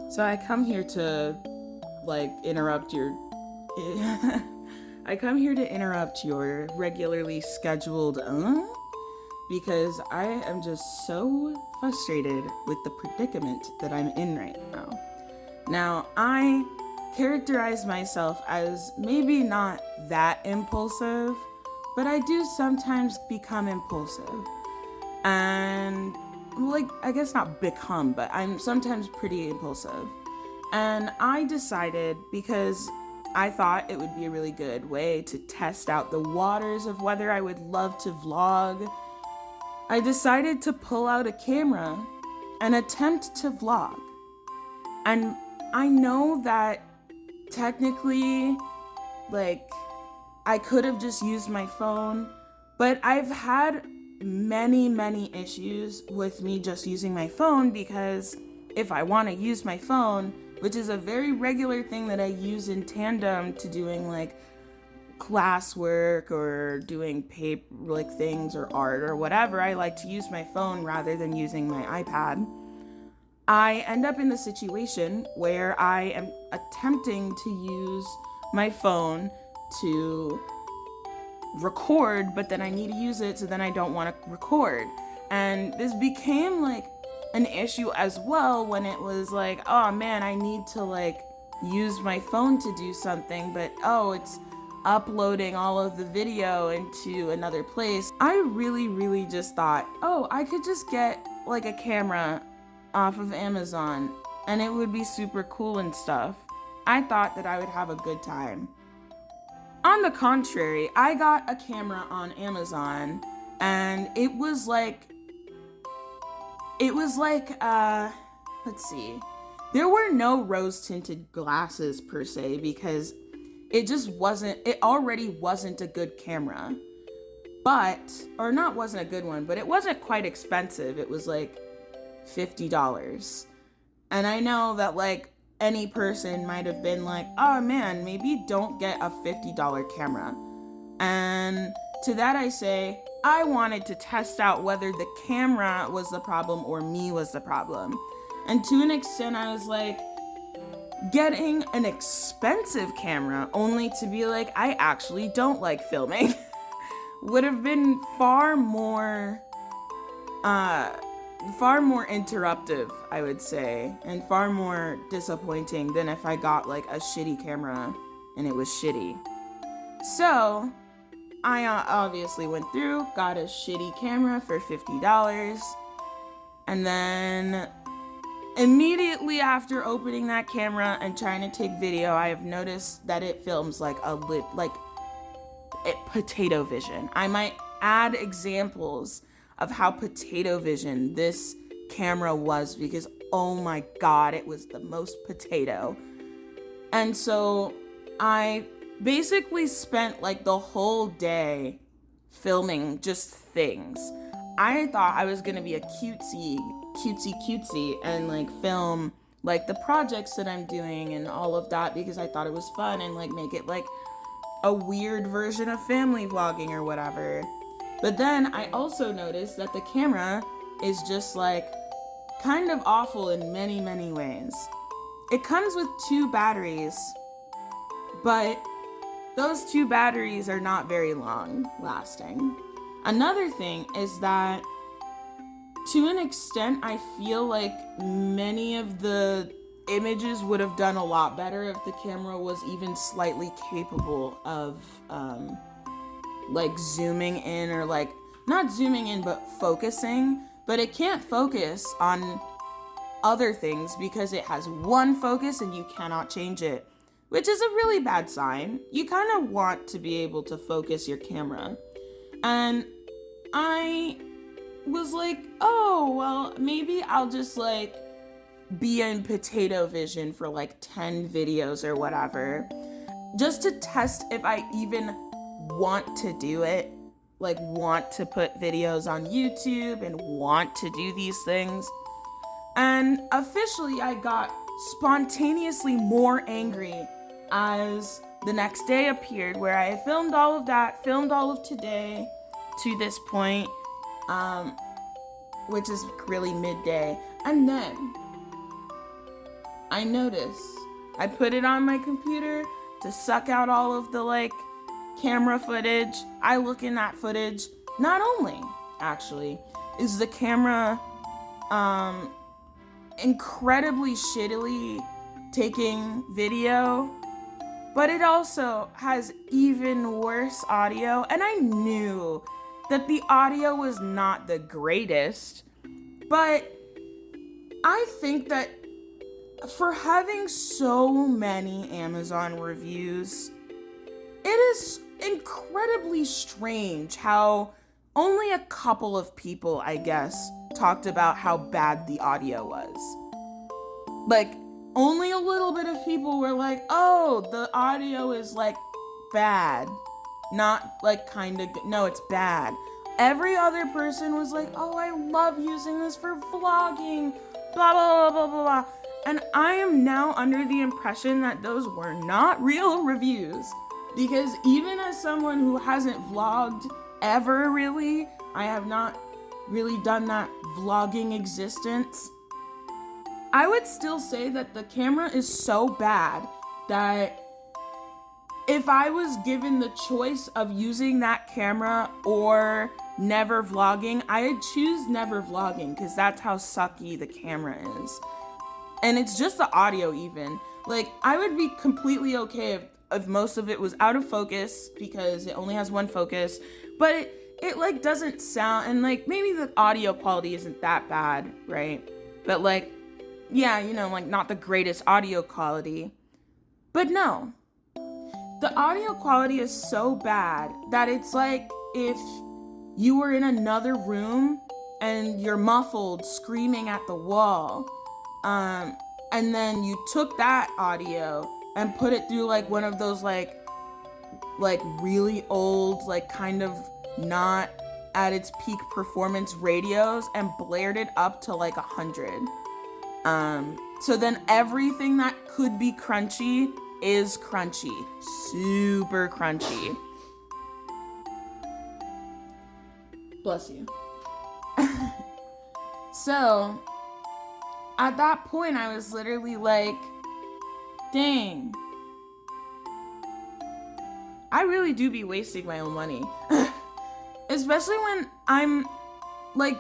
So I come here to interrupt your I come here to interrupt your regularly scheduled because I am just so frustrated with the predicament that I'm in right now. Now, I characterize myself as maybe not that impulsive, but I do sometimes become impulsive. And I guess not become, but I'm sometimes pretty impulsive. And I decided, because I thought it would be a really good way to test out the waters of whether I would love to vlog, I decided to pull out a camera and attempt to vlog. And I know that technically, I could have just used my phone, but I've had many issues with me just using my phone, because if I want to use my phone, which is a very regular thing that I use in tandem to doing classwork or doing paper things or art or whatever, I like to use my phone rather than using my iPad. I end up in the situation where I am attempting to use my phone to record, but then I need to use it, so then I don't want to record. And this became an issue as well when it was oh man, I need to use my phone to do something, but it's uploading all of the video into another place. I really just thought, I could just get a camera off of Amazon and it would be super cool and stuff. I thought that I would have a good time. On the contrary, I got a camera on Amazon and it was let's see. There were no rose-tinted glasses per se, because it already wasn't a good camera. Wasn't a good one, but it wasn't quite expensive. It was $50. And I know that any person might have been oh man, maybe don't get a $50 camera. And to that I say, I wanted to test out whether the camera was the problem or me was the problem. And to an extent, I was getting an expensive camera only to be I actually don't like filming would have been far more interruptive, I would say, and far more disappointing than if I got a shitty camera and it was shitty. So I obviously went through, got a shitty camera for $50, and then immediately after opening that camera and trying to take video, I have noticed that it films potato vision. I might add examples of how potato vision this camera was, because oh my god, it was the most potato. And so I basically spent the whole day filming just things. I thought I was gonna be a cutesy and film the projects that I'm doing and all of that, because I thought it was fun, and make it a weird version of family vlogging or whatever. But then I also noticed that the camera is just kind of awful in many ways. It comes with 2 batteries, but those 2 batteries are not very long lasting. Another thing is that, to an extent, I feel many of the images would have done a lot better if the camera was even slightly capable of zooming in, or not zooming in but focusing. But it can't focus on other things because it has one focus and you cannot change it, which is a really bad sign. You kind of want to be able to focus your camera. And I was maybe I'll just be in potato vision for 10 videos or whatever, just to test if I even want to do it, want to put videos on YouTube and want to do these things. And officially I got spontaneously more angry as the next day appeared, where I filmed all of that, filmed all of today to this point, which is really midday. And then I notice. I put it on my computer to suck out all of the like camera footage. I look in that footage. Not only, actually, is the camera incredibly shittily taking video, but it also has even worse audio. And I knew that the audio was not the greatest, but I think that for having so many Amazon reviews, it is incredibly strange how only a couple of people, I guess, talked about how bad the audio was. Like, only a little bit of people were like, oh, the audio is like bad. Not like kind of good. No, it's bad. Every other person was like, oh, I love using this for vlogging, blah, blah, blah, blah, blah, blah. And I am now under the impression that those were not real reviews. Because even as someone who hasn't vlogged ever really, I have not really done that vlogging existence, I would still say that the camera is so bad that if I was given the choice of using that camera or never vlogging, I'd choose never vlogging because that's how sucky the camera is. And it's just the audio even. Like, I would be completely okay if most of it was out of focus because it only has one focus, but it like doesn't sound, and like maybe the audio quality isn't that bad, right? But like, yeah, you know, like not the greatest audio quality. But no, the audio quality is so bad that it's like if you were in another room and you're muffled screaming at the wall, and then you took that audio and put it through like one of those like really old, like kind of not at its peak performance radios and blared it up to like 100. So then everything that could be crunchy is crunchy, super crunchy. Bless you. So at that point, I was literally like, dang, I really do be wasting my own money. Especially when I'm like,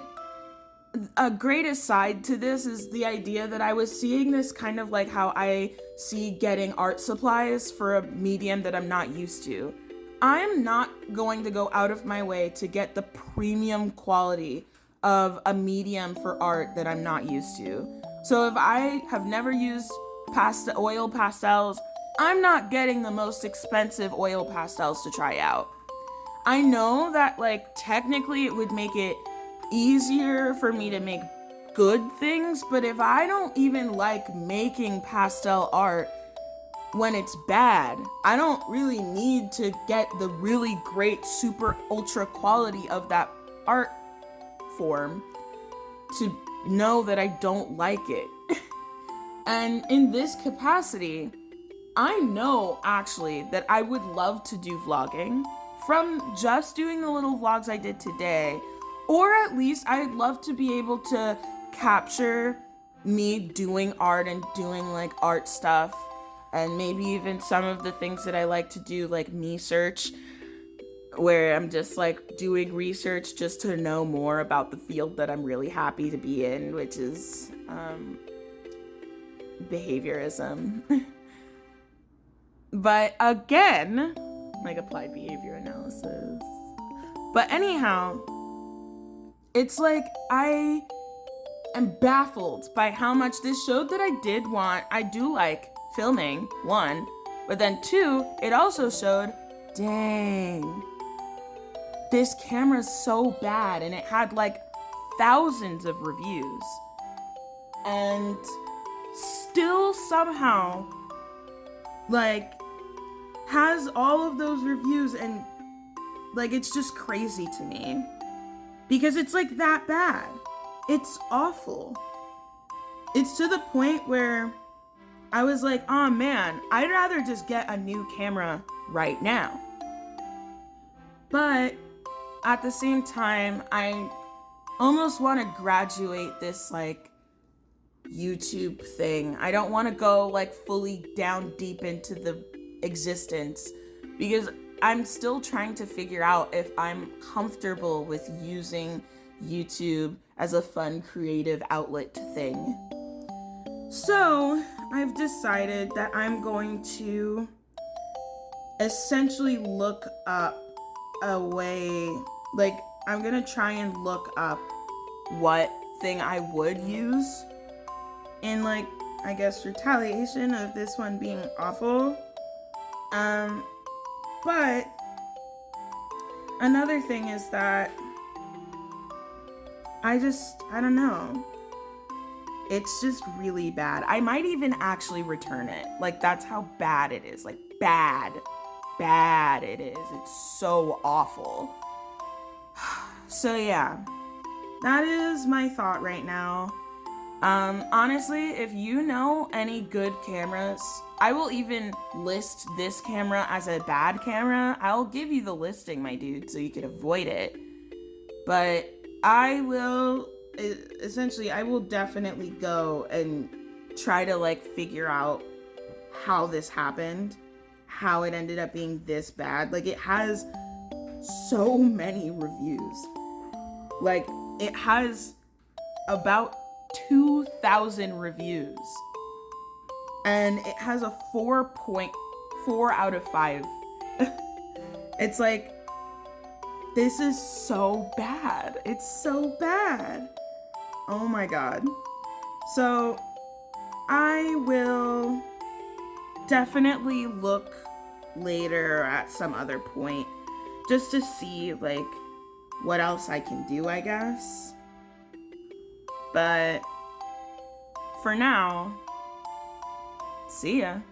a great aside to this is the idea that I was seeing this kind of like how I see getting art supplies for a medium that I'm not used to. I'm not going to go out of my way to get the premium quality of a medium for art that I'm not used to. So if I have never used oil pastels, I'm not getting the most expensive oil pastels to try out. I know that like technically it would make it easier for me to make good things, but if I don't even like making pastel art when it's bad, I don't really need to get the really great super ultra quality of that art form to know that I don't like it. And in this capacity, I know actually that I would love to do vlogging from just doing the little vlogs I did today, or at least I'd love to be able to capture me doing art and doing like art stuff, and maybe even some of the things that I like to do, like me search, where I'm just like doing research just to know more about the field that I'm really happy to be in, which is behaviorism. But again, like applied behavior analysis. But anyhow, it's like I am baffled by how much this showed that I do like filming, one, but then two, it also showed, dang, this camera's so bad, and it had like thousands of reviews, and still somehow like has all of those reviews, and like it's just crazy to me because it's like that bad. It's awful. It's to the point where I was like, oh man, I'd rather just get a new camera right now. But at the same time, I almost want to graduate this like YouTube thing. I don't want to go like fully down deep into the existence because I'm still trying to figure out if I'm comfortable with using YouTube as a fun creative outlet thing. So I've decided that I'm going to essentially look up a way, like I'm gonna try and look up what thing I would use in, like, I guess retaliation of this one being awful. But another thing is that I don't know. It's just really bad. I might even actually return it. Like, that's how bad it is. Like, bad it is. It's so awful. So yeah, that is my thought right now. Honestly, if you know any good cameras, I will even list this camera as a bad camera. I'll give you the listing, my dude, so you can avoid it. But I will definitely go and try to like figure out how this happened, how it ended up being this bad. Like, it has so many reviews. Like, it has about 2,000 reviews. And it has a 4.4 out of 5. It's like, this is so bad. It's so bad. Oh my god. So, I will definitely look later at some other point just to see, like, what else I can do, I guess. But for now, see ya.